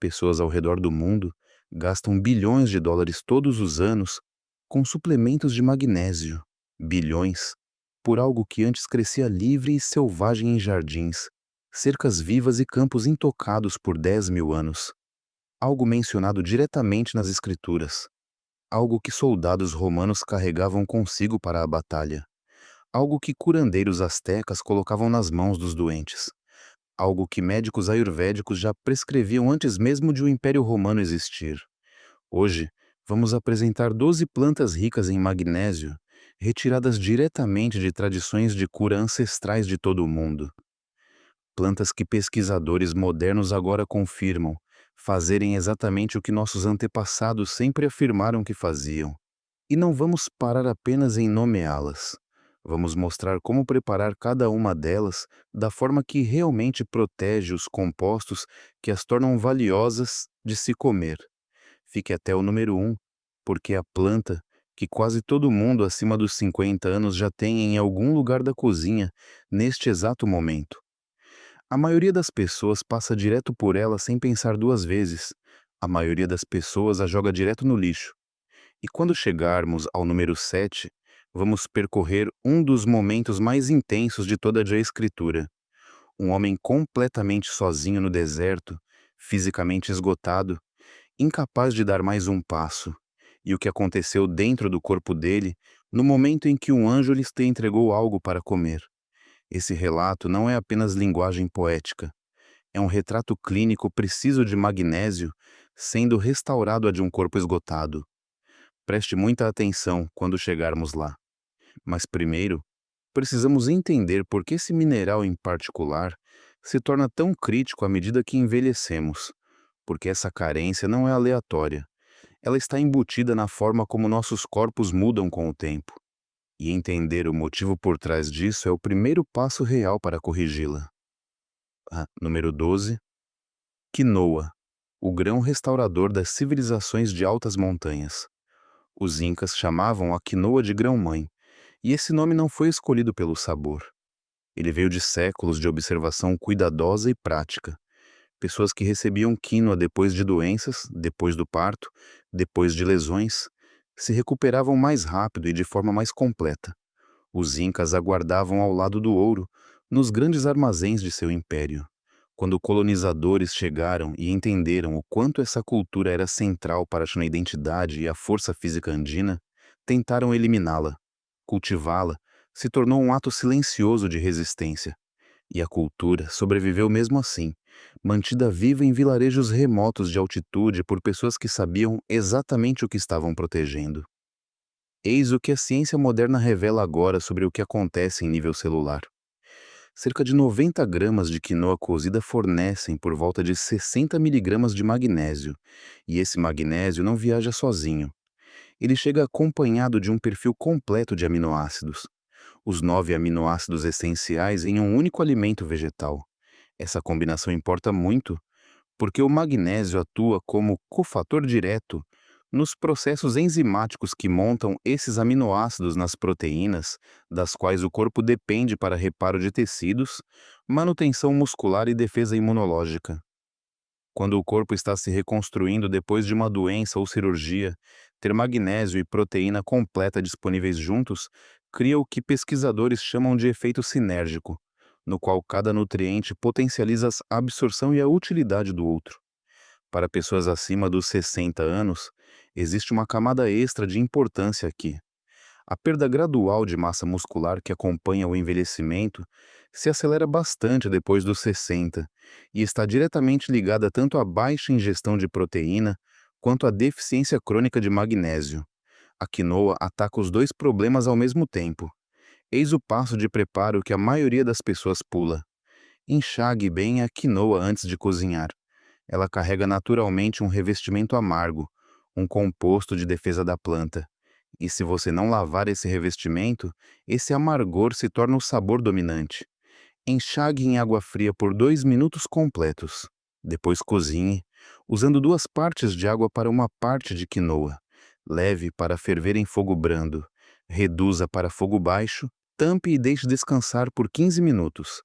Pessoas ao redor do mundo gastam bilhões de dólares todos os anos com suplementos de magnésio, bilhões, por algo que antes crescia livre e selvagem em jardins, cercas vivas e campos intocados por 10.000 anos. Algo mencionado diretamente nas escrituras. Algo que soldados romanos carregavam consigo para a batalha. Algo que curandeiros astecas colocavam nas mãos dos doentes. Algo que médicos ayurvédicos já prescreviam antes mesmo de o Império Romano existir. Hoje, vamos apresentar 12 plantas ricas em magnésio, retiradas diretamente de tradições de cura ancestrais de todo o mundo. Plantas que pesquisadores modernos agora confirmam fazerem exatamente o que nossos antepassados sempre afirmaram que faziam. E não vamos parar apenas em nomeá-las. Vamos mostrar como preparar cada uma delas da forma que realmente protege os compostos que as tornam valiosas de se comer. Fique até o número 1, porque a planta que quase todo mundo acima dos 50 anos já tem em algum lugar da cozinha neste exato momento. A maioria das pessoas passa direto por ela sem pensar duas vezes. A maioria das pessoas a joga direto no lixo. E quando chegarmos ao número 7, vamos percorrer um dos momentos mais intensos de toda a escritura. Um homem completamente sozinho no deserto, fisicamente esgotado, incapaz de dar mais um passo. E o que aconteceu dentro do corpo dele no momento em que um anjo lhes te entregou algo para comer. Esse relato não é apenas linguagem poética. É um retrato clínico preciso de magnésio sendo restaurado a de um corpo esgotado. Preste muita atenção quando chegarmos lá. Mas primeiro, precisamos entender por que esse mineral em particular se torna tão crítico à medida que envelhecemos. Porque essa carência não é aleatória. Ela está embutida na forma como nossos corpos mudam com o tempo. E entender o motivo por trás disso é o primeiro passo real para corrigi-la. Número 12. Quinoa, o grão restaurador das civilizações de altas montanhas. Os incas chamavam a quinoa de grão-mãe, e esse nome não foi escolhido pelo sabor. Ele veio de séculos de observação cuidadosa e prática. Pessoas que recebiam quinoa depois de doenças, depois do parto, depois de lesões, se recuperavam mais rápido e de forma mais completa. Os incas aguardavam ao lado do ouro, nos grandes armazéns de seu império. Quando colonizadores chegaram e entenderam o quanto essa cultura era central para sua identidade e a força física andina, tentaram eliminá-la. Cultivá-la se tornou um ato silencioso de resistência. E a cultura sobreviveu mesmo assim, mantida viva em vilarejos remotos de altitude por pessoas que sabiam exatamente o que estavam protegendo. Eis o que a ciência moderna revela agora sobre o que acontece em nível celular. Cerca de 90 gramas de quinoa cozida fornecem por volta de 60 miligramas de magnésio, e esse magnésio não viaja sozinho. Ele chega acompanhado de um perfil completo de aminoácidos, os 9 aminoácidos essenciais em um único alimento vegetal. Essa combinação importa muito, porque o magnésio atua como cofator direto nos processos enzimáticos que montam esses aminoácidos nas proteínas, das quais o corpo depende para reparo de tecidos, manutenção muscular e defesa imunológica. Quando o corpo está se reconstruindo depois de uma doença ou cirurgia, ter magnésio e proteína completa disponíveis juntos cria o que pesquisadores chamam de efeito sinérgico, no qual cada nutriente potencializa a absorção e a utilidade do outro. Para pessoas acima dos 60 anos, existe uma camada extra de importância aqui. A perda gradual de massa muscular que acompanha o envelhecimento se acelera bastante depois dos 60 e está diretamente ligada tanto à baixa ingestão de proteína quanto à deficiência crônica de magnésio. A quinoa ataca os dois problemas ao mesmo tempo. Eis o passo de preparo que a maioria das pessoas pula. Enxague bem a quinoa antes de cozinhar. Ela carrega naturalmente um revestimento amargo, um composto de defesa da planta. E se você não lavar esse revestimento, esse amargor se torna o sabor dominante. Enxague em água fria por 2 minutos completos. Depois cozinhe, usando 2 partes de água para uma parte de quinoa. Leve para ferver em fogo brando. Reduza para fogo baixo, tampe e deixe descansar por 15 minutos.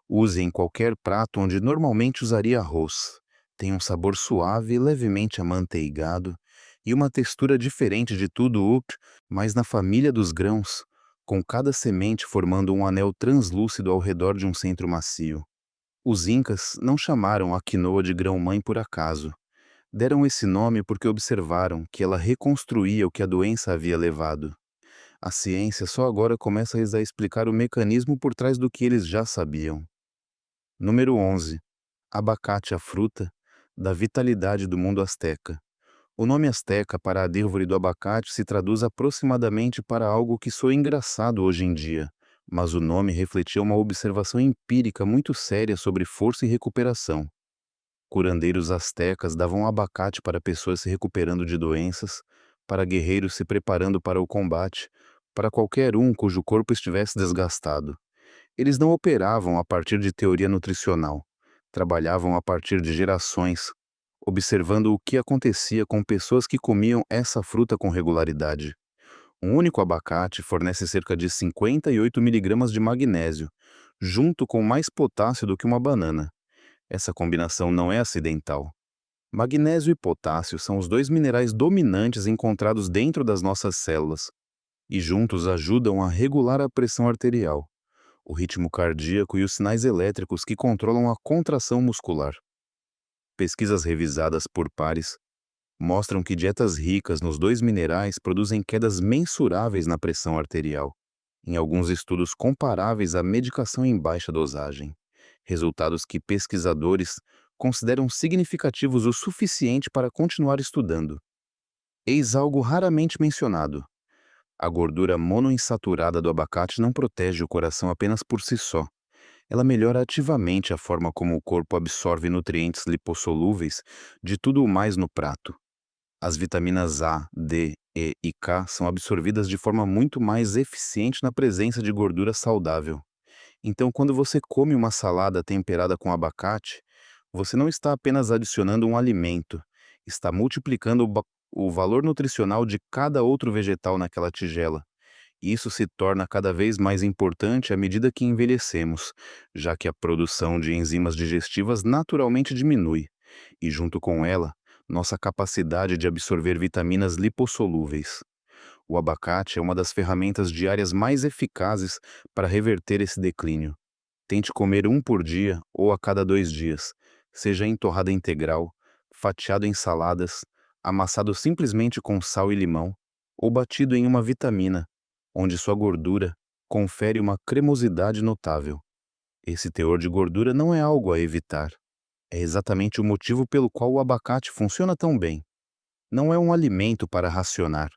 Use em qualquer prato onde normalmente usaria arroz. Tem um sabor suave e levemente amanteigado e uma textura diferente de tudo mas na família dos grãos, com cada semente formando um anel translúcido ao redor de um centro macio. Os incas não chamaram a quinoa de grão-mãe por acaso. Deram esse nome porque observaram que ela reconstruía o que a doença havia levado. A ciência só agora começa a explicar o mecanismo por trás do que eles já sabiam. Número 11. Abacate, a fruta da vitalidade do mundo asteca. O nome asteca para a árvore do abacate se traduz aproximadamente para algo que soa engraçado hoje em dia, mas o nome refletia uma observação empírica muito séria sobre força e recuperação. Curandeiros astecas davam abacate para pessoas se recuperando de doenças, para guerreiros se preparando para o combate, para qualquer um cujo corpo estivesse desgastado. Eles não operavam a partir de teoria nutricional, trabalhavam a partir de gerações, observando o que acontecia com pessoas que comiam essa fruta com regularidade. Um único abacate fornece cerca de 58 miligramas de magnésio, junto com mais potássio do que uma banana. Essa combinação não é acidental. Magnésio e potássio são os dois minerais dominantes encontrados dentro das nossas células, e juntos ajudam a regular a pressão arterial, o ritmo cardíaco e os sinais elétricos que controlam a contração muscular. Pesquisas revisadas por pares mostram que dietas ricas nos dois minerais produzem quedas mensuráveis na pressão arterial, em alguns estudos comparáveis à medicação em baixa dosagem, resultados que pesquisadores consideram significativos o suficiente para continuar estudando. Eis algo raramente mencionado. A gordura monoinsaturada do abacate não protege o coração apenas por si só. Ela melhora ativamente a forma como o corpo absorve nutrientes lipossolúveis de tudo o mais no prato. As vitaminas A, D, E e K são absorvidas de forma muito mais eficiente na presença de gordura saudável. Então, quando você come uma salada temperada com abacate, você não está apenas adicionando um alimento, está multiplicando o valor nutricional de cada outro vegetal naquela tigela. Isso se torna cada vez mais importante à medida que envelhecemos, já que a produção de enzimas digestivas naturalmente diminui, e junto com ela, nossa capacidade de absorver vitaminas lipossolúveis. O abacate é uma das ferramentas diárias mais eficazes para reverter esse declínio. Tente comer um por dia ou a cada 2 dias, seja em torrada integral, fatiado em saladas, amassado simplesmente com sal e limão, ou batido em uma vitamina, onde sua gordura confere uma cremosidade notável. Esse teor de gordura não é algo a evitar. É exatamente o motivo pelo qual o abacate funciona tão bem. Não é um alimento para racionar.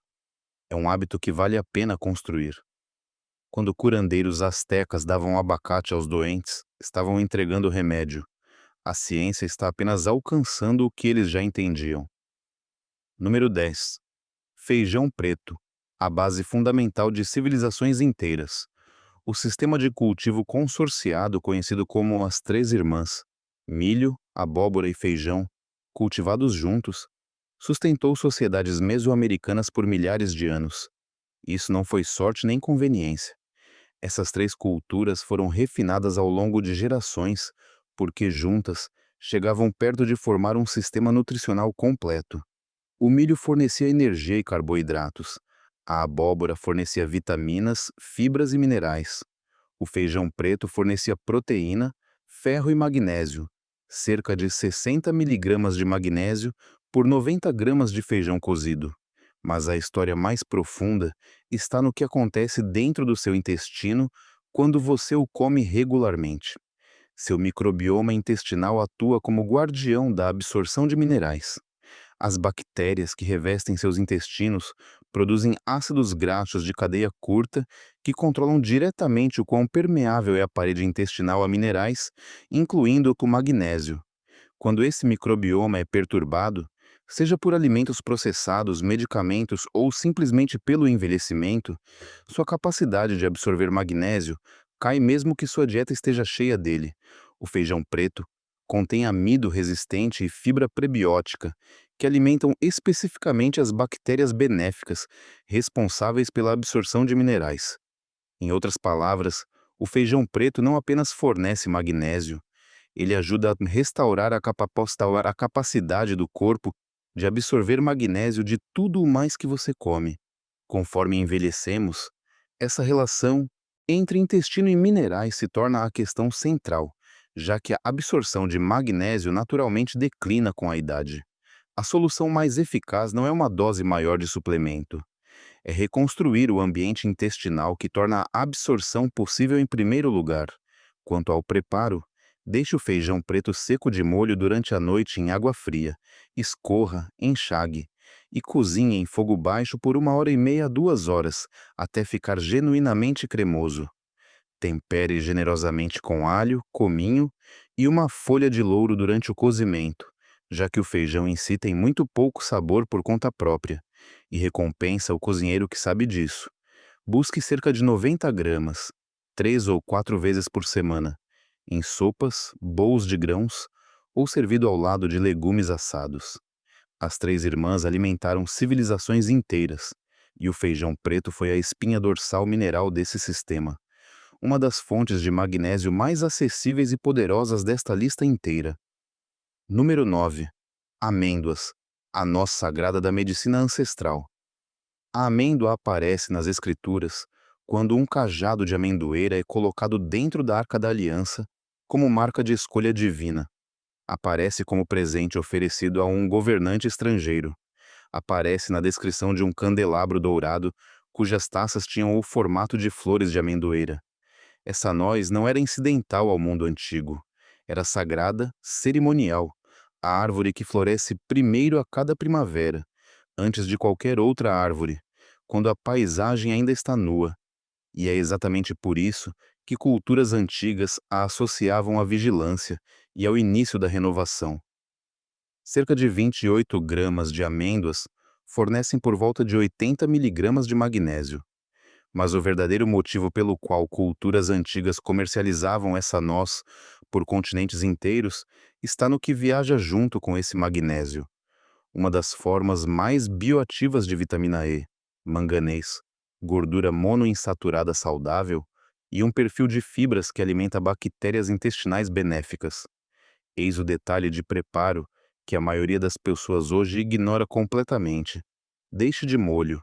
É um hábito que vale a pena construir. Quando curandeiros astecas davam abacate aos doentes, estavam entregando remédio. A ciência está apenas alcançando o que eles já entendiam. Número 10. Feijão preto, a base fundamental de civilizações inteiras. O sistema de cultivo consorciado conhecido como as Três Irmãs, milho, abóbora e feijão, cultivados juntos, sustentou sociedades mesoamericanas por milhares de anos. Isso não foi sorte nem conveniência. Essas três culturas foram refinadas ao longo de gerações, porque juntas chegavam perto de formar um sistema nutricional completo. O milho fornecia energia e carboidratos. A abóbora fornecia vitaminas, fibras e minerais. O feijão preto fornecia proteína, ferro e magnésio, cerca de 60 miligramas de magnésio por 90 gramas de feijão cozido. Mas a história mais profunda está no que acontece dentro do seu intestino quando você o come regularmente. Seu microbioma intestinal atua como guardião da absorção de minerais. As bactérias que revestem seus intestinos produzem ácidos graxos de cadeia curta que controlam diretamente o quão permeável é a parede intestinal a minerais, incluindo o magnésio. Quando esse microbioma é perturbado, seja por alimentos processados, medicamentos ou simplesmente pelo envelhecimento, sua capacidade de absorver magnésio cai mesmo que sua dieta esteja cheia dele. O feijão preto contém amido resistente e fibra prebiótica, que alimentam especificamente as bactérias benéficas responsáveis pela absorção de minerais. Em outras palavras, o feijão preto não apenas fornece magnésio, Ele ajuda a restaurar a capacidade do corpo de absorver magnésio de tudo o mais que você come. Conforme envelhecemos, essa relação entre intestino e minerais se torna a questão central, já que a absorção de magnésio naturalmente declina com a idade. A solução mais eficaz não é uma dose maior de suplemento, é reconstruir o ambiente intestinal que torna a absorção possível em primeiro lugar. Quanto ao preparo, deixe o feijão preto seco de molho durante a noite em água fria, escorra, enxague e cozinhe em fogo baixo por 1h30 a 2 horas, até ficar genuinamente cremoso. Tempere generosamente com alho, cominho e uma folha de louro durante o cozimento, já que o feijão em si tem muito pouco sabor por conta própria, e recompensa o cozinheiro que sabe disso. Busque cerca de 90 gramas, 3 ou 4 vezes por semana, em sopas, bowls de grãos ou servido ao lado de legumes assados. As três irmãs alimentaram civilizações inteiras, e o feijão preto foi a espinha dorsal mineral desse sistema, uma das fontes de magnésio mais acessíveis e poderosas desta lista inteira. Número 9. Amêndoas, a noz sagrada da medicina ancestral. A amêndoa aparece nas escrituras quando um cajado de amendoeira é colocado dentro da Arca da Aliança como marca de escolha divina. Aparece como presente oferecido a um governante estrangeiro. Aparece na descrição de um candelabro dourado cujas taças tinham o formato de flores de amendoeira. Essa noz não era incidental ao mundo antigo. Era sagrada, cerimonial, a árvore que floresce primeiro a cada primavera, antes de qualquer outra árvore, quando a paisagem ainda está nua. E é exatamente por isso que culturas antigas a associavam à vigilância e ao início da renovação. Cerca de 28 gramas de amêndoas fornecem por volta de 80 miligramas de magnésio. Mas o verdadeiro motivo pelo qual culturas antigas comercializavam essa noz por continentes inteiros está no que viaja junto com esse magnésio, uma das formas mais bioativas de vitamina E, manganês, gordura monoinsaturada saudável e um perfil de fibras que alimenta bactérias intestinais benéficas. Eis o detalhe de preparo que a maioria das pessoas hoje ignora completamente. Deixe de molho.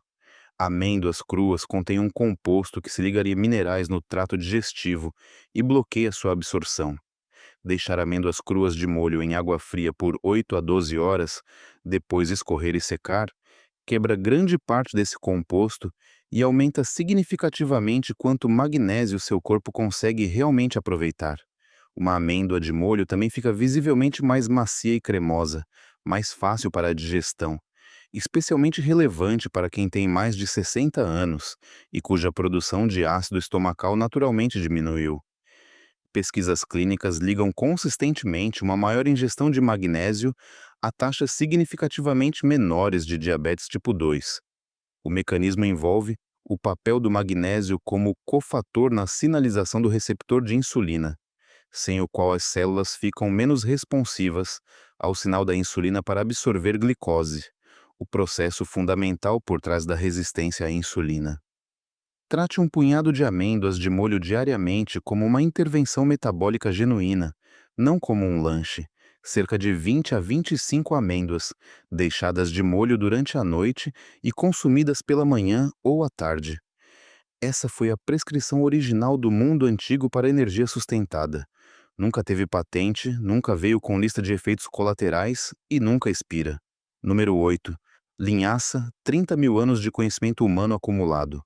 Amêndoas cruas contêm um composto que se ligaria minerais no trato digestivo e bloqueia sua absorção. Deixar amêndoas cruas de molho em água fria por 8 a 12 horas, depois escorrer e secar, quebra grande parte desse composto e aumenta significativamente quanto magnésio seu corpo consegue realmente aproveitar. Uma amêndoa de molho também fica visivelmente mais macia e cremosa, mais fácil para a digestão, especialmente relevante para quem tem mais de 60 anos e cuja produção de ácido estomacal naturalmente diminuiu. Pesquisas clínicas ligam consistentemente uma maior ingestão de magnésio a taxas significativamente menores de diabetes tipo 2. O mecanismo envolve o papel do magnésio como cofator na sinalização do receptor de insulina, sem o qual as células ficam menos responsivas ao sinal da insulina para absorver glicose, o processo fundamental por trás da resistência à insulina. Trate um punhado de amêndoas de molho diariamente como uma intervenção metabólica genuína, não como um lanche. Cerca de 20 a 25 amêndoas, deixadas de molho durante a noite e consumidas pela manhã ou à tarde. Essa foi a prescrição original do mundo antigo para energia sustentada. Nunca teve patente, nunca veio com lista de efeitos colaterais e nunca expira. Número 8. Linhaça, 30 mil anos de conhecimento humano acumulado.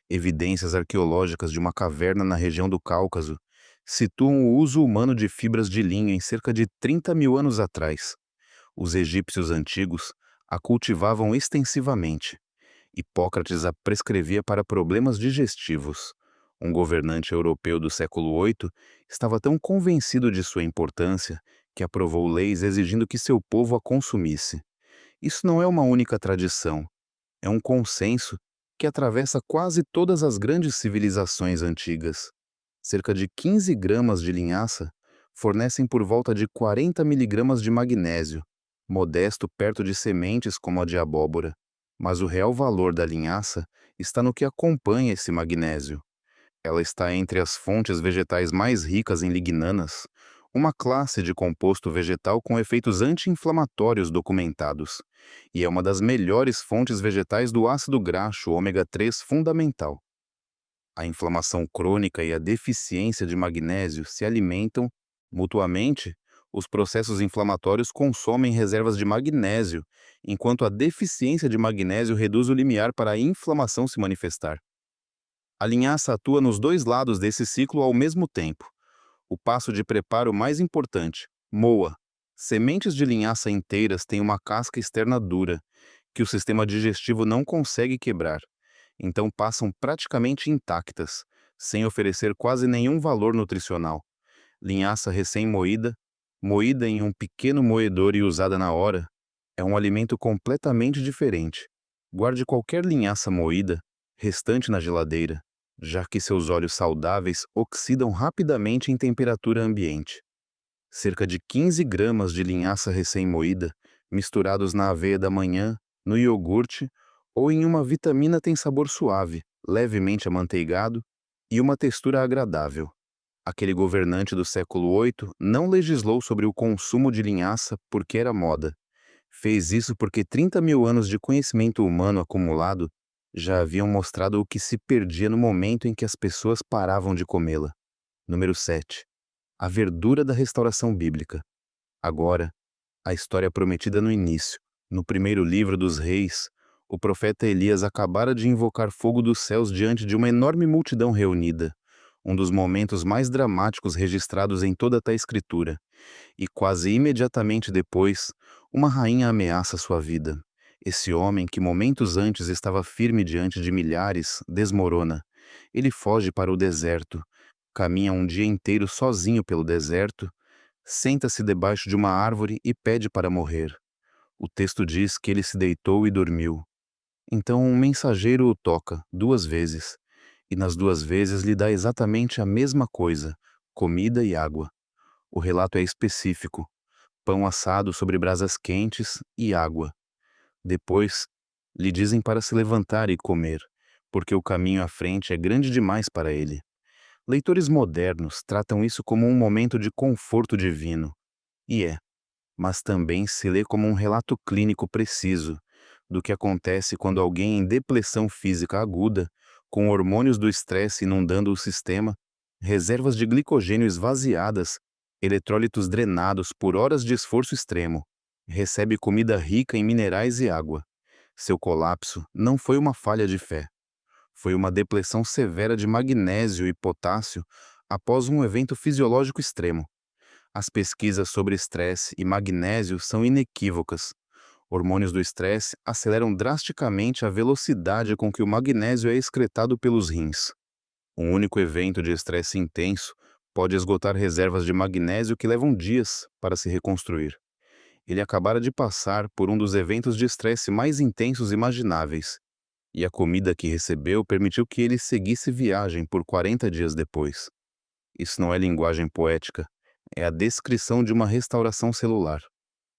Evidências arqueológicas de uma caverna na região do Cáucaso situam o uso humano de fibras de linho em cerca de 30 mil anos atrás. Os egípcios antigos a cultivavam extensivamente. Hipócrates a prescrevia para problemas digestivos. Um governante europeu do século VIII estava tão convencido de sua importância que aprovou leis exigindo que seu povo a consumisse. Isso não é uma única tradição, é um consenso que atravessa quase todas as grandes civilizações antigas. Cerca de 15 gramas de linhaça fornecem por volta de 40 miligramas de magnésio, modesto perto de sementes como a de abóbora. Mas o real valor da linhaça está no que acompanha esse magnésio. Ela está entre as fontes vegetais mais ricas em lignanas, uma classe de composto vegetal com efeitos anti-inflamatórios documentados, e é uma das melhores fontes vegetais do ácido graxo ômega 3 fundamental. A inflamação crônica e a deficiência de magnésio se alimentam mutuamente. Os processos inflamatórios consomem reservas de magnésio, enquanto a deficiência de magnésio reduz o limiar para a inflamação se manifestar. A linhaça atua nos dois lados desse ciclo ao mesmo tempo. O passo de preparo mais importante: moa. Sementes de linhaça inteiras têm uma casca externa dura, que o sistema digestivo não consegue quebrar, então passam praticamente intactas, sem oferecer quase nenhum valor nutricional. Linhaça recém-moída, moída em um pequeno moedor e usada na hora, é um alimento completamente diferente. Guarde qualquer linhaça moída, restante na geladeira, já que seus óleos saudáveis oxidam rapidamente em temperatura ambiente. Cerca de 15 gramas de linhaça recém-moída, misturados na aveia da manhã, no iogurte ou em uma vitamina tem sabor suave, levemente amanteigado e uma textura agradável. Aquele governante do século VIII não legislou sobre o consumo de linhaça porque era moda. Fez isso porque 30 mil anos de conhecimento humano acumulado já haviam mostrado o que se perdia no momento em que as pessoas paravam de comê-la. Número 7. A verdura da restauração bíblica. Agora, a história prometida no início. No primeiro livro dos Reis, o profeta Elias acabara de invocar fogo dos céus diante de uma enorme multidão reunida, um dos momentos mais dramáticos registrados em toda a Escritura. E quase imediatamente depois, uma rainha ameaça sua vida. Esse homem, que momentos antes estava firme diante de milhares, desmorona. Ele foge para o deserto, caminha um dia inteiro sozinho pelo deserto, senta-se debaixo de uma árvore e pede para morrer. O texto diz que ele se deitou e dormiu. Então um mensageiro o toca 2 vezes, e nas 2 vezes lhe dá exatamente a mesma coisa, comida e água. O relato é específico: pão assado sobre brasas quentes e água. Depois, lhe dizem para se levantar e comer, porque o caminho à frente é grande demais para ele. Leitores modernos tratam isso como um momento de conforto divino. E é, mas também se lê como um relato clínico preciso do que acontece quando alguém em depressão física aguda, com hormônios do estresse inundando o sistema, reservas de glicogênio esvaziadas, eletrólitos drenados por horas de esforço extremo, recebe comida rica em minerais e água. Seu colapso não foi uma falha de fé. Foi uma depressão severa de magnésio e potássio após um evento fisiológico extremo. As pesquisas sobre estresse e magnésio são inequívocas. Hormônios do estresse aceleram drasticamente a velocidade com que o magnésio é excretado pelos rins. Um único evento de estresse intenso pode esgotar reservas de magnésio que levam dias para se reconstruir. Ele acabara de passar por um dos eventos de estresse mais intensos imagináveis, e a comida que recebeu permitiu que ele seguisse viagem por 40 dias depois. Isso não é linguagem poética, é a descrição de uma restauração celular.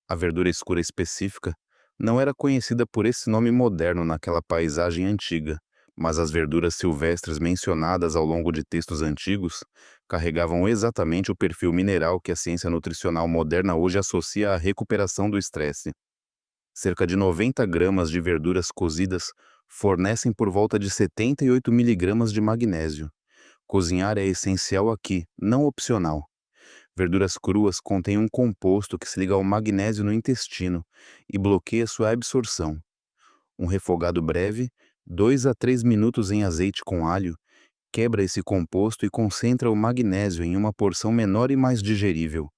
A verdura escura específica não era conhecida por esse nome moderno naquela paisagem antiga, mas as verduras silvestres mencionadas ao longo de textos antigos carregavam exatamente o perfil mineral que a ciência nutricional moderna hoje associa à recuperação do estresse. Cerca de 90 gramas de verduras cozidas fornecem por volta de 78 miligramas de magnésio. Cozinhar é essencial aqui, não opcional. Verduras cruas contêm um composto que se liga ao magnésio no intestino e bloqueia sua absorção. Um refogado breve, 2 a 3 minutos em azeite com alho, quebra esse composto e concentra o magnésio em uma porção menor e mais digerível.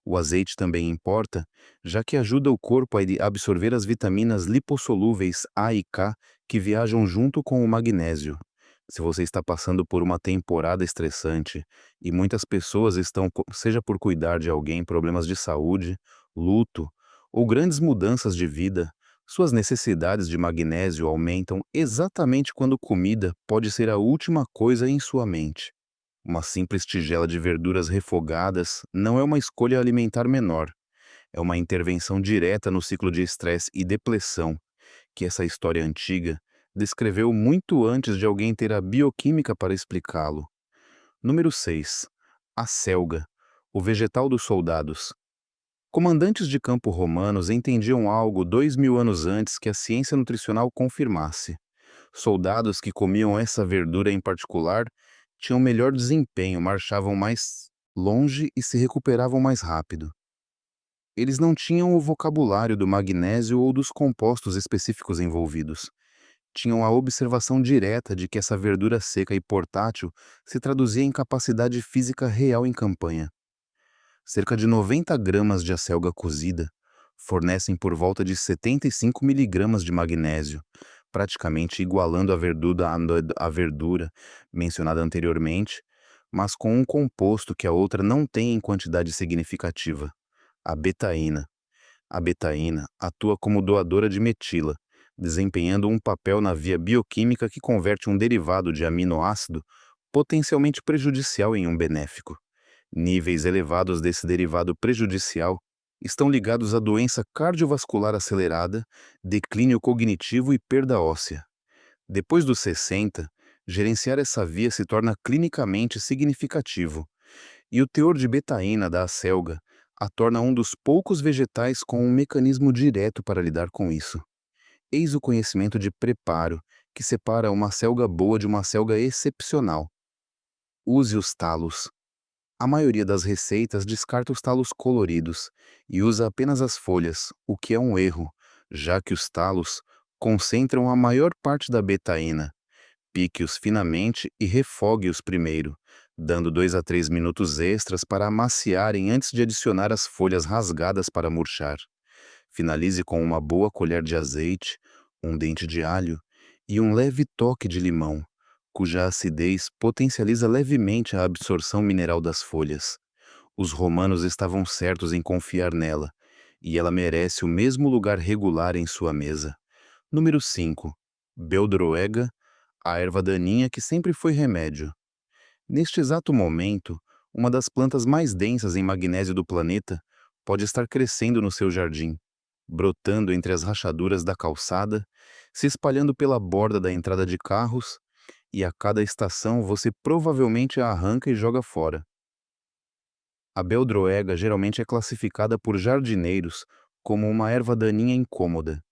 O azeite também importa, já que ajuda o corpo a absorver as vitaminas lipossolúveis A e K que viajam junto com o magnésio. Se você está passando por uma temporada estressante e muitas pessoas estão, seja por cuidar de alguém, problemas de saúde, luto ou grandes mudanças de vida, suas necessidades de magnésio aumentam exatamente quando comida pode ser a última coisa em sua mente. Uma simples tigela de verduras refogadas não é uma escolha alimentar menor, é uma intervenção direta no ciclo de estresse e depressão que essa história antiga descreveu muito antes de alguém ter a bioquímica para explicá-lo. Número 6. A selga, O vegetal dos soldados. Comandantes de campo romanos entendiam algo 2000 anos antes que a ciência nutricional confirmasse. Soldados que comiam essa verdura em particular tinham melhor desempenho, marchavam mais longe e se recuperavam mais rápido. Eles não tinham o vocabulário do magnésio ou dos compostos específicos envolvidos. Tinham a observação direta de que essa verdura seca e portátil se traduzia em capacidade física real em campanha. Cerca de 90 gramas de acelga cozida fornecem por volta de 75 miligramas de magnésio, praticamente igualando a verdura mencionada anteriormente, mas com um composto que a outra não tem em quantidade significativa: a betaína. A betaína atua como doadora de metila, desempenhando um papel na via bioquímica que converte um derivado de aminoácido potencialmente prejudicial em um benéfico. Níveis elevados desse derivado prejudicial estão ligados à doença cardiovascular acelerada, declínio cognitivo e perda óssea. Depois dos 60, gerenciar essa via se torna clinicamente significativo, e o teor de betaína da acelga a torna um dos poucos vegetais com um mecanismo direto para lidar com isso. Eis o conhecimento de preparo que separa uma acelga boa de uma acelga excepcional. Use os talos. A maioria das receitas descarta os talos coloridos e usa apenas as folhas, o que é um erro, já que os talos concentram a maior parte da betaína. Pique-os finamente e refogue-os primeiro, dando 2 a 3 minutos extras para amaciarem antes de adicionar as folhas rasgadas para murchar. Finalize com uma boa colher de azeite, um dente de alho e um leve toque de limão, cuja acidez potencializa levemente a absorção mineral das folhas. Os romanos estavam certos em confiar nela, e ela merece o mesmo lugar regular em sua mesa. Número 5. Beldroega, a erva daninha que sempre foi remédio. Neste exato momento, uma das plantas mais densas em magnésio do planeta pode estar crescendo no seu jardim, brotando entre as rachaduras da calçada, se espalhando pela borda da entrada de carros, e a cada estação você provavelmente a arranca e joga fora. A beldroega geralmente é classificada por jardineiros como uma erva daninha incômoda.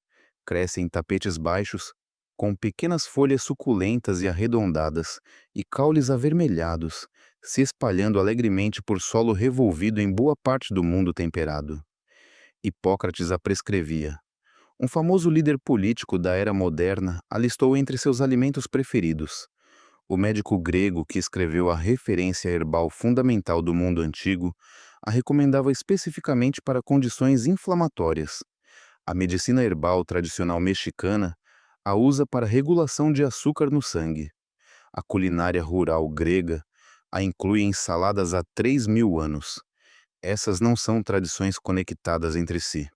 Cresce em tapetes baixos, com pequenas folhas suculentas e arredondadas e caules avermelhados, se espalhando alegremente por solo revolvido em boa parte do mundo temperado. Hipócrates a prescrevia. Um famoso líder político da era moderna a listou entre seus alimentos preferidos. O médico grego que escreveu a referência herbal fundamental do mundo antigo a recomendava especificamente para condições inflamatórias. A medicina herbal tradicional mexicana a usa para regulação de açúcar no sangue. A culinária rural grega a inclui em saladas há 3.000 anos. Essas não são tradições conectadas entre si.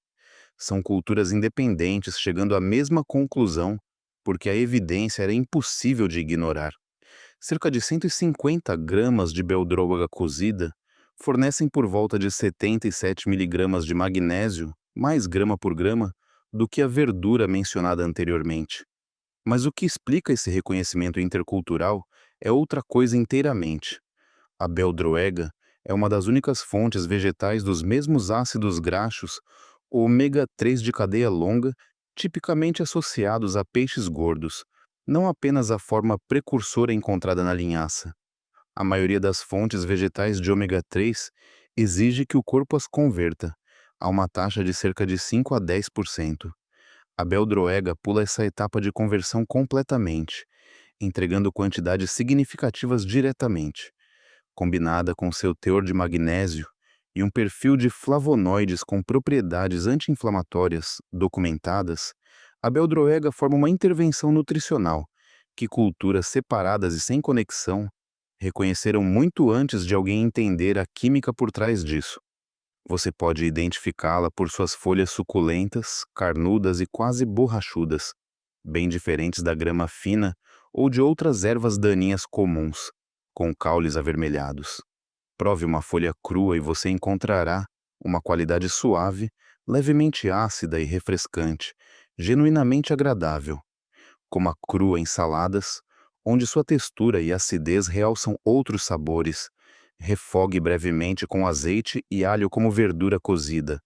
São culturas independentes chegando à mesma conclusão, porque a evidência era impossível de ignorar. Cerca de 150 gramas de beldroga cozida fornecem por volta de 77 miligramas de magnésio, mais grama por grama, do que a verdura mencionada anteriormente. Mas o que explica esse reconhecimento intercultural é outra coisa inteiramente. A beldroega é uma das únicas fontes vegetais dos mesmos ácidos graxos, ômega 3 de cadeia longa, tipicamente associados a peixes gordos, não apenas a forma precursora encontrada na linhaça. A maioria das fontes vegetais de ômega 3 exige que o corpo as converta, a uma taxa de cerca de 5 a 10%. A beldroega pula essa etapa de conversão completamente, entregando quantidades significativas diretamente. Combinada com seu teor de magnésio e um perfil de flavonoides com propriedades anti-inflamatórias documentadas, a beldroega forma uma intervenção nutricional que culturas separadas e sem conexão reconheceram muito antes de alguém entender a química por trás disso. Você pode identificá-la por suas folhas suculentas, carnudas e quase borrachudas, bem diferentes da grama fina ou de outras ervas daninhas comuns, com caules avermelhados. Prove uma folha crua e você encontrará uma qualidade suave, levemente ácida e refrescante, genuinamente agradável. Coma crua em saladas, onde sua textura e acidez realçam outros sabores, Refogue brevemente com azeite e alho como verdura cozida,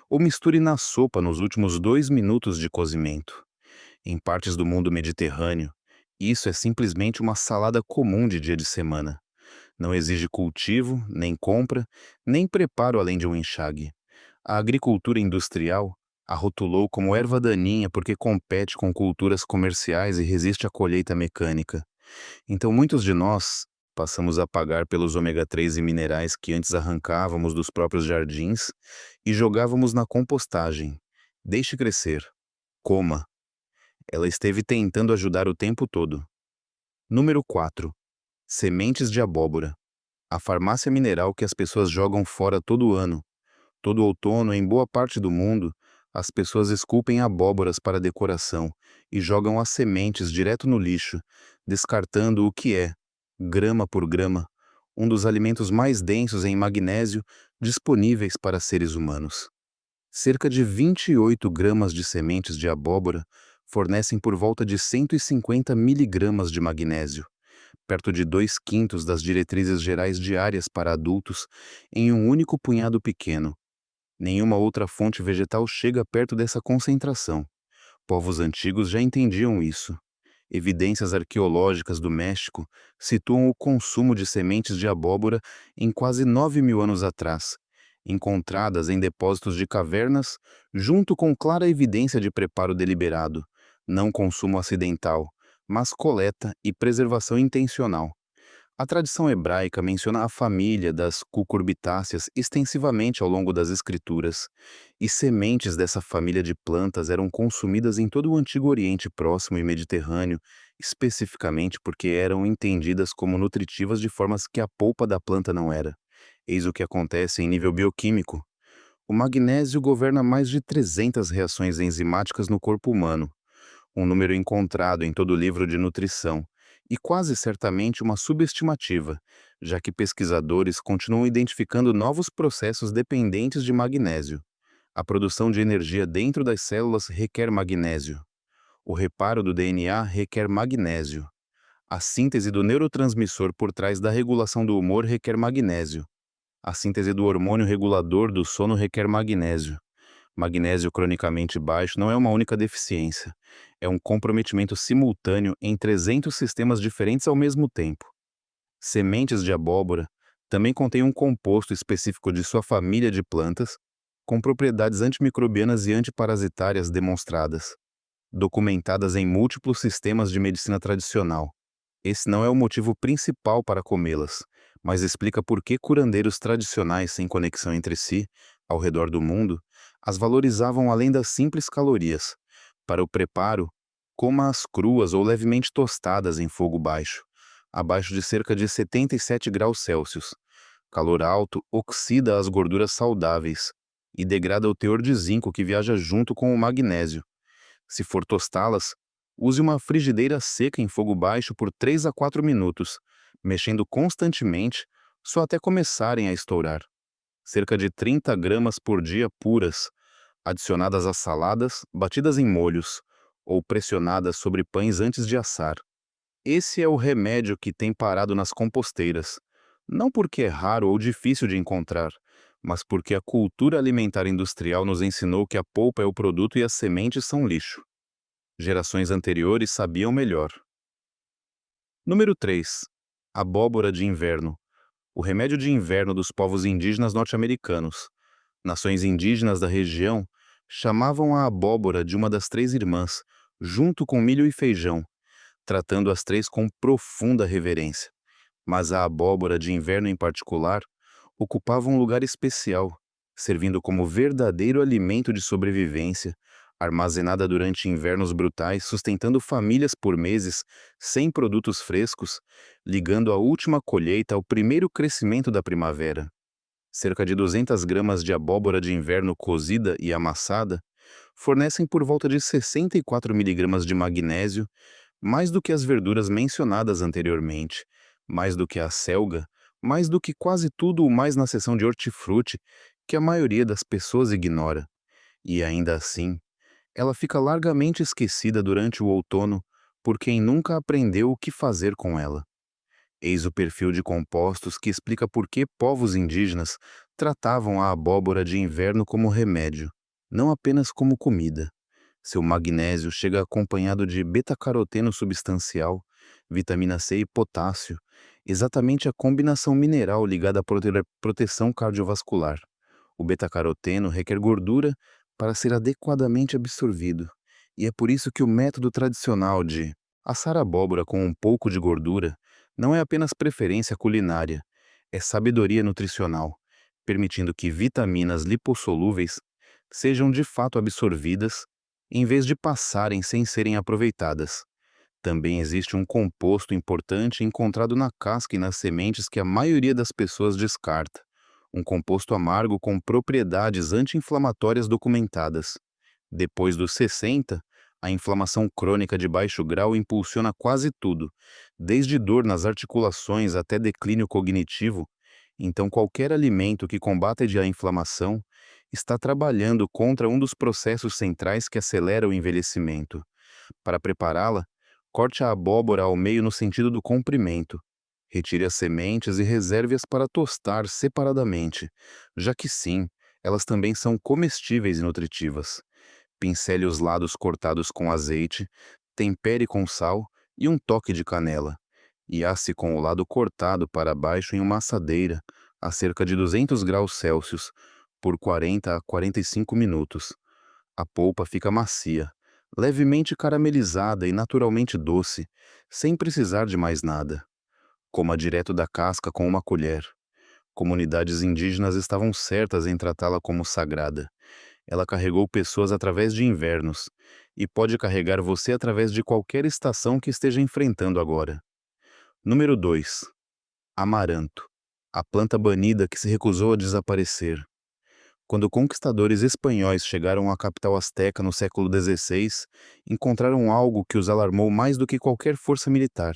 ou misture na sopa nos últimos 2 minutos de cozimento. Em partes do mundo mediterrâneo, isso é simplesmente uma salada comum de dia de semana. Não exige cultivo, nem compra, nem preparo além de um enxágue. A agricultura industrial a rotulou como erva daninha porque compete com culturas comerciais e resiste à colheita mecânica. Então, muitos de nós passamos a pagar pelos ômega 3 e minerais que antes arrancávamos dos próprios jardins e jogávamos na compostagem. Deixe crescer. Coma. Ela esteve tentando ajudar o tempo todo. Número 4. Sementes de abóbora. A farmácia mineral que as pessoas jogam fora todo ano. Todo outono, em boa parte do mundo, as pessoas esculpem abóboras para decoração e jogam as sementes direto no lixo, descartando o que é, grama por grama, um dos alimentos mais densos em magnésio disponíveis para seres humanos. Cerca de 28 gramas de sementes de abóbora fornecem por volta de 150 miligramas de magnésio, perto de 2/5 das diretrizes gerais diárias para adultos, em um único punhado pequeno. Nenhuma outra fonte vegetal chega perto dessa concentração. Povos antigos já entendiam isso. Evidências arqueológicas do México situam o consumo de sementes de abóbora em quase 9.000 anos atrás, encontradas em depósitos de cavernas, junto com clara evidência de preparo deliberado, não consumo acidental, mas coleta e preservação intencional. A tradição hebraica menciona a família das cucurbitáceas extensivamente ao longo das Escrituras, e sementes dessa família de plantas eram consumidas em todo o Antigo Oriente Próximo e Mediterrâneo, especificamente porque eram entendidas como nutritivas de formas que a polpa da planta não era. Eis o que acontece em nível bioquímico. O magnésio governa mais de 300 reações enzimáticas no corpo humano, um número encontrado em todo o livro de nutrição, e quase certamente uma subestimativa, já que pesquisadores continuam identificando novos processos dependentes de magnésio. A produção de energia dentro das células requer magnésio. O reparo do DNA requer magnésio. A síntese do neurotransmissor por trás da regulação do humor requer magnésio. A síntese do hormônio regulador do sono requer magnésio. Magnésio cronicamente baixo não é uma única deficiência. É um comprometimento simultâneo em 300 sistemas diferentes ao mesmo tempo. Sementes de abóbora também contêm um composto específico de sua família de plantas, com propriedades antimicrobianas e antiparasitárias demonstradas, documentadas em múltiplos sistemas de medicina tradicional. Esse não é o motivo principal para comê-las, mas explica por que curandeiros tradicionais sem conexão entre si, ao redor do mundo, as valorizavam além das simples calorias. Para o preparo, coma-as cruas ou levemente tostadas em fogo baixo, abaixo de cerca de 77 graus Celsius. Calor alto oxida as gorduras saudáveis e degrada o teor de zinco que viaja junto com o magnésio. Se for tostá-las, use uma frigideira seca em fogo baixo por 3 a 4 minutos, mexendo constantemente, só até começarem a estourar. Cerca de 30 gramas por dia puras, adicionadas a saladas, batidas em molhos, ou pressionadas sobre pães antes de assar. Esse é o remédio que tem parado nas composteiras, não porque é raro ou difícil de encontrar, mas porque a cultura alimentar industrial nos ensinou que a polpa é o produto e as sementes são lixo. Gerações anteriores sabiam melhor. Número 3. Abóbora de inverno. O remédio de inverno dos povos indígenas norte-americanos. Nações indígenas da região chamavam a abóbora de uma das três irmãs, junto com milho e feijão, tratando as três com profunda reverência. Mas a abóbora de inverno em particular ocupava um lugar especial, servindo como verdadeiro alimento de sobrevivência, armazenada durante invernos brutais, sustentando famílias por meses sem produtos frescos, ligando a última colheita ao primeiro crescimento da primavera. Cerca de 200 gramas de abóbora de inverno cozida e amassada fornecem por volta de 64 miligramas de magnésio, mais do que as verduras mencionadas anteriormente, mais do que a selga, mais do que quase tudo o mais na seção de hortifruti, que a maioria das pessoas ignora. E ainda assim, ela fica largamente esquecida durante o outono por quem nunca aprendeu o que fazer com ela. Eis o perfil de compostos que explica por que povos indígenas tratavam a abóbora de inverno como remédio, não apenas como comida. Seu magnésio chega acompanhado de beta-caroteno substancial, vitamina C e potássio, exatamente a combinação mineral ligada à proteção cardiovascular. O beta-caroteno requer gordura para ser adequadamente absorvido, e é por isso que o método tradicional de assar abóbora com um pouco de gordura não é apenas preferência culinária, é sabedoria nutricional, permitindo que vitaminas lipossolúveis sejam de fato absorvidas em vez de passarem sem serem aproveitadas. Também existe um composto importante encontrado na casca e nas sementes que a maioria das pessoas descarta. Um composto amargo com propriedades anti-inflamatórias documentadas. Depois dos 60, a inflamação crônica de baixo grau impulsiona quase tudo, desde dor nas articulações até declínio cognitivo. Então, qualquer alimento que combata a inflamação está trabalhando contra um dos processos centrais que acelera o envelhecimento. Para prepará-la, corte a abóbora ao meio no sentido do comprimento. Retire as sementes e reserve-as para tostar separadamente, já que sim, elas também são comestíveis e nutritivas. Pincele os lados cortados com azeite, tempere com sal e um toque de canela. E asse com o lado cortado para baixo em uma assadeira, a cerca de 200 graus Celsius, por 40 a 45 minutos. A polpa fica macia, levemente caramelizada e naturalmente doce, sem precisar de mais nada. Coma direto da casca com uma colher. Comunidades indígenas estavam certas em tratá-la como sagrada. Ela carregou pessoas através de invernos e pode carregar você através de qualquer estação que esteja enfrentando agora. Número 2. Amaranto. A planta banida que se recusou a desaparecer. Quando conquistadores espanhóis chegaram à capital asteca no século XVI, encontraram algo que os alarmou mais do que qualquer força militar.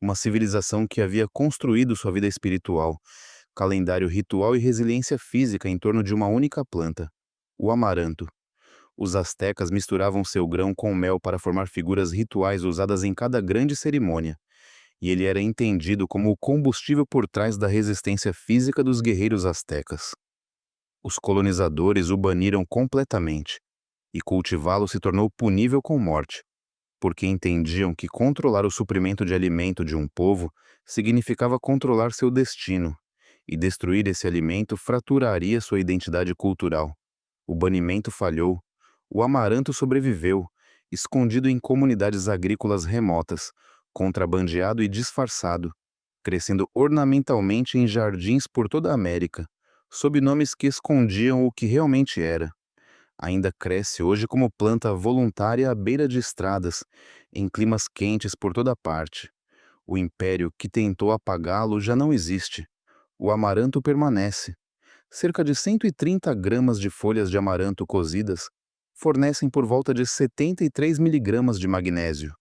Uma civilização que havia construído sua vida espiritual, calendário ritual e resiliência física em torno de uma única planta, o amaranto. Os astecas misturavam seu grão com mel para formar figuras rituais usadas em cada grande cerimônia, e ele era entendido como o combustível por trás da resistência física dos guerreiros astecas. Os colonizadores o baniram completamente, e cultivá-lo se tornou punível com morte, porque entendiam que controlar o suprimento de alimento de um povo significava controlar seu destino, e destruir esse alimento fraturaria sua identidade cultural. O banimento falhou, o amaranto sobreviveu, escondido em comunidades agrícolas remotas, contrabandeado e disfarçado, crescendo ornamentalmente em jardins por toda a América, sob nomes que escondiam o que realmente era. Ainda cresce hoje como planta voluntária à beira de estradas, em climas quentes por toda parte. O império que tentou apagá-lo já não existe. O amaranto permanece. Cerca de 130 gramas de folhas de amaranto cozidas fornecem por volta de 73 miligramas de magnésio.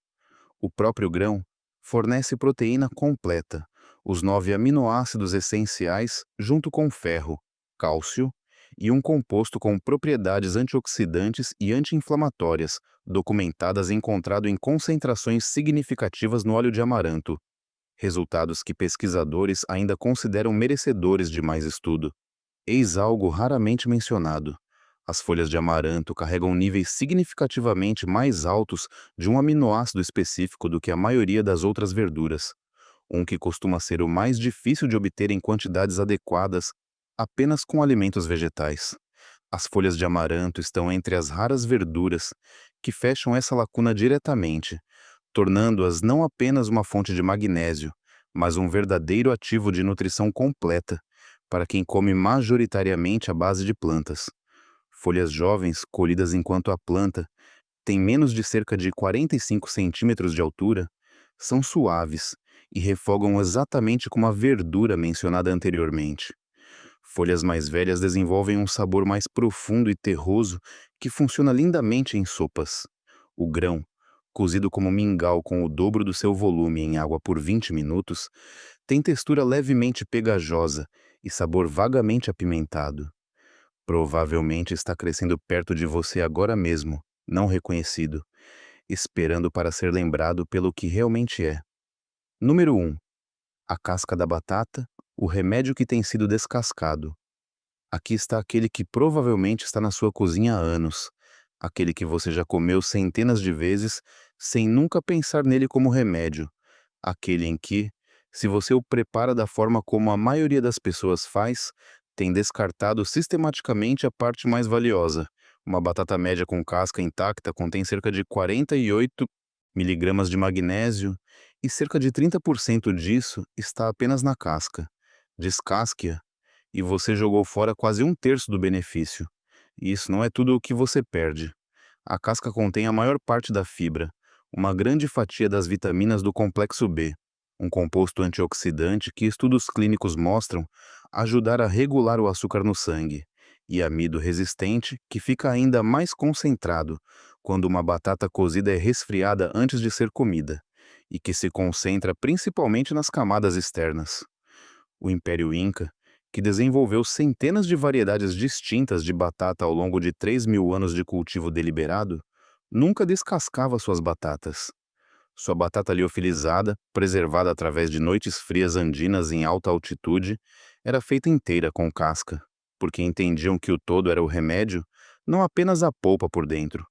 O próprio grão fornece proteína completa, os 9 aminoácidos essenciais junto com ferro, cálcio e um composto com propriedades antioxidantes e anti-inflamatórias, documentadas e encontrado em concentrações significativas no óleo de amaranto, resultados que pesquisadores ainda consideram merecedores de mais estudo. Eis algo raramente mencionado. As folhas de amaranto carregam níveis significativamente mais altos de um aminoácido específico do que a maioria das outras verduras, um que costuma ser o mais difícil de obter em quantidades adequadas apenas com alimentos vegetais. As folhas de amaranto estão entre as raras verduras que fecham essa lacuna diretamente, tornando-as não apenas uma fonte de magnésio, mas um verdadeiro ativo de nutrição completa para quem come majoritariamente à base de plantas. Folhas jovens, colhidas enquanto a planta tem menos de cerca de 45 centímetros de altura, são suaves e refogam exatamente como a verdura mencionada anteriormente. Folhas mais velhas desenvolvem um sabor mais profundo e terroso que funciona lindamente em sopas. O grão, cozido como mingau com o dobro do seu volume em água por 20 minutos, tem textura levemente pegajosa e sabor vagamente apimentado. Provavelmente está crescendo perto de você agora mesmo, não reconhecido, esperando para ser lembrado pelo que realmente é. Número 1. A casca da batata, o remédio que tem sido descascado. Aqui está aquele que provavelmente está na sua cozinha há anos. Aquele que você já comeu centenas de vezes sem nunca pensar nele como remédio. Aquele em que, se você o prepara da forma como a maioria das pessoas faz, tem descartado sistematicamente a parte mais valiosa. Uma batata média com casca intacta contém cerca de 48 miligramas de magnésio e cerca de 30% disso está apenas na casca. Descasque-a e você jogou fora quase um terço do benefício. E isso não é tudo o que você perde. A casca contém a maior parte da fibra, uma grande fatia das vitaminas do complexo B, um composto antioxidante que estudos clínicos mostram ajudar a regular o açúcar no sangue, e amido resistente que fica ainda mais concentrado quando uma batata cozida é resfriada antes de ser comida, e que se concentra principalmente nas camadas externas. O Império Inca, que desenvolveu centenas de variedades distintas de batata ao longo de 3.000 anos de cultivo deliberado, nunca descascava suas batatas. Sua batata liofilizada, preservada através de noites frias andinas em alta altitude, era feita inteira com casca, porque entendiam que o todo era o remédio, não apenas a polpa por dentro.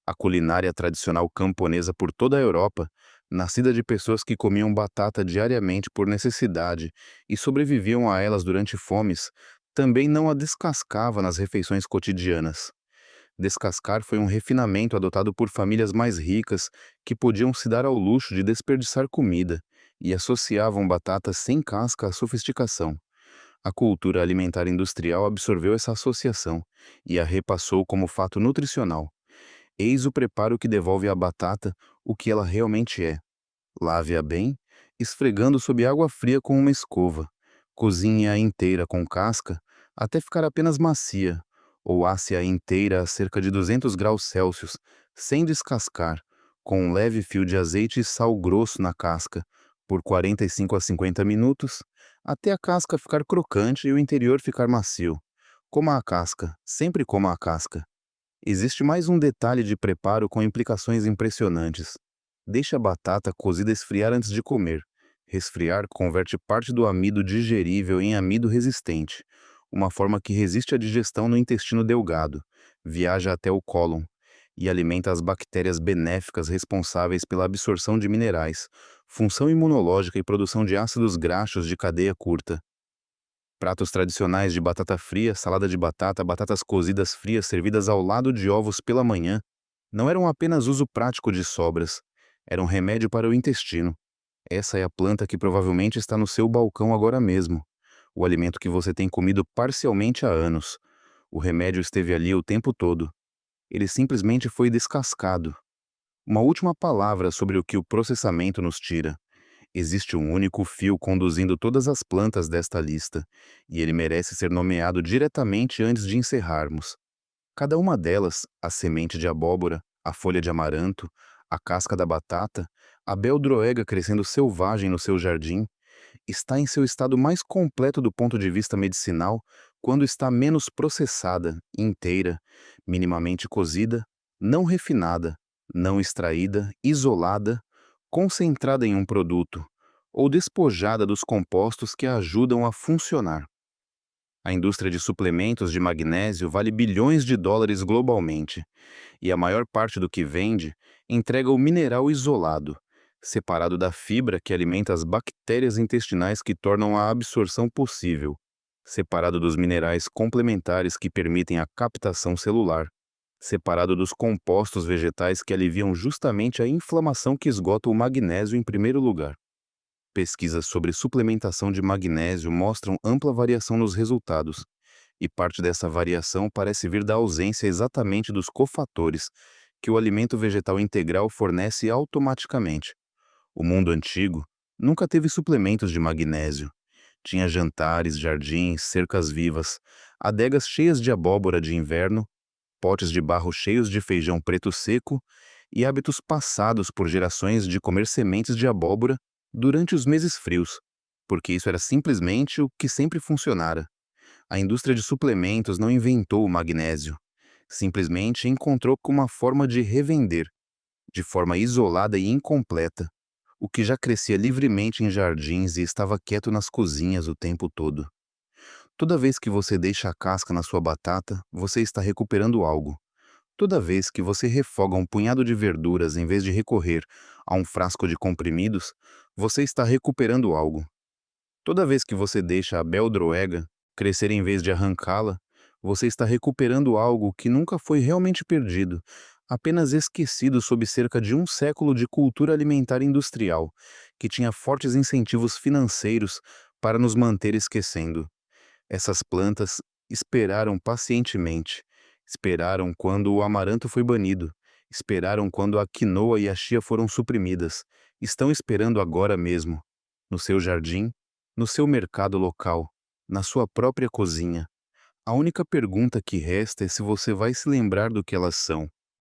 A culinária tradicional camponesa por toda a Europa, nascida de pessoas que comiam batata diariamente por necessidade e sobreviviam a elas durante fomes, também não a descascava nas refeições cotidianas. Descascar foi um refinamento adotado por famílias mais ricas que podiam se dar ao luxo de desperdiçar comida e associavam batatas sem casca à sofisticação. A cultura alimentar industrial absorveu essa associação e a repassou como fato nutricional. Eis o preparo que devolve à batata o que ela realmente é. Lave-a bem, esfregando sob água fria com uma escova. Cozinhe-a inteira com casca até ficar apenas macia, ou asse-a inteira a cerca de 200 graus Celsius, sem descascar, com um leve fio de azeite e sal grosso na casca, por 45 a 50 minutos, até a casca ficar crocante e o interior ficar macio. Coma a casca, sempre coma a casca. Existe mais um detalhe de preparo com implicações impressionantes. Deixe a batata cozida esfriar antes de comer. Resfriar converte parte do amido digerível em amido resistente, uma forma que resiste à digestão no intestino delgado, viaja até o cólon e alimenta as bactérias benéficas responsáveis pela absorção de minerais, função imunológica e produção de ácidos graxos de cadeia curta. Pratos tradicionais de batata frita, salada de batata, batatas cozidas frias servidas ao lado de ovos pela manhã, não eram apenas uso prático de sobras, eram remédio para o intestino. Essa é a planta que provavelmente está no seu balcão agora mesmo. O alimento que você tem comido parcialmente há anos. O remédio esteve ali o tempo todo. Ele simplesmente foi descascado. Uma última palavra sobre o que o processamento nos tira. Existe um único fio conduzindo todas as plantas desta lista, e ele merece ser nomeado diretamente antes de encerrarmos. Cada uma delas, a semente de abóbora, a folha de amaranto, a casca da batata, a beldroega crescendo selvagem no seu jardim, está em seu estado mais completo do ponto de vista medicinal quando está menos processada, inteira, minimamente cozida, não refinada, não extraída, isolada, concentrada em um produto, ou despojada dos compostos que a ajudam a funcionar. A indústria de suplementos de magnésio vale bilhões de dólares globalmente, e a maior parte do que vende entrega o mineral isolado, separado da fibra que alimenta as bactérias intestinais que tornam a absorção possível, separado dos minerais complementares que permitem a captação celular, separado dos compostos vegetais que aliviam justamente a inflamação que esgota o magnésio em primeiro lugar. Pesquisas sobre suplementação de magnésio mostram ampla variação nos resultados, e parte dessa variação parece vir da ausência exatamente dos cofatores que o alimento vegetal integral fornece automaticamente. O mundo antigo nunca teve suplementos de magnésio. Tinha jantares, jardins, cercas vivas, adegas cheias de abóbora de inverno, potes de barro cheios de feijão preto seco e hábitos passados por gerações de comer sementes de abóbora durante os meses frios, porque isso era simplesmente o que sempre funcionara. A indústria de suplementos não inventou o magnésio, simplesmente encontrou uma forma de revender, de forma isolada e incompleta, o que já crescia livremente em jardins e estava quieto nas cozinhas o tempo todo. Toda vez que você deixa a casca na sua batata, você está recuperando algo. Toda vez que você refoga um punhado de verduras em vez de recorrer a um frasco de comprimidos, você está recuperando algo. Toda vez que você deixa a beldroega crescer em vez de arrancá-la, você está recuperando algo que nunca foi realmente perdido, apenas esquecido sob cerca de um século de cultura alimentar industrial, que tinha fortes incentivos financeiros para nos manter esquecendo. Essas plantas esperaram pacientemente. Esperaram quando o amaranto foi banido. Esperaram quando a quinoa e a chia foram suprimidas. Estão esperando agora mesmo. No seu jardim, no seu mercado local, na sua própria cozinha. A única pergunta que resta é se você vai se lembrar do que elas são.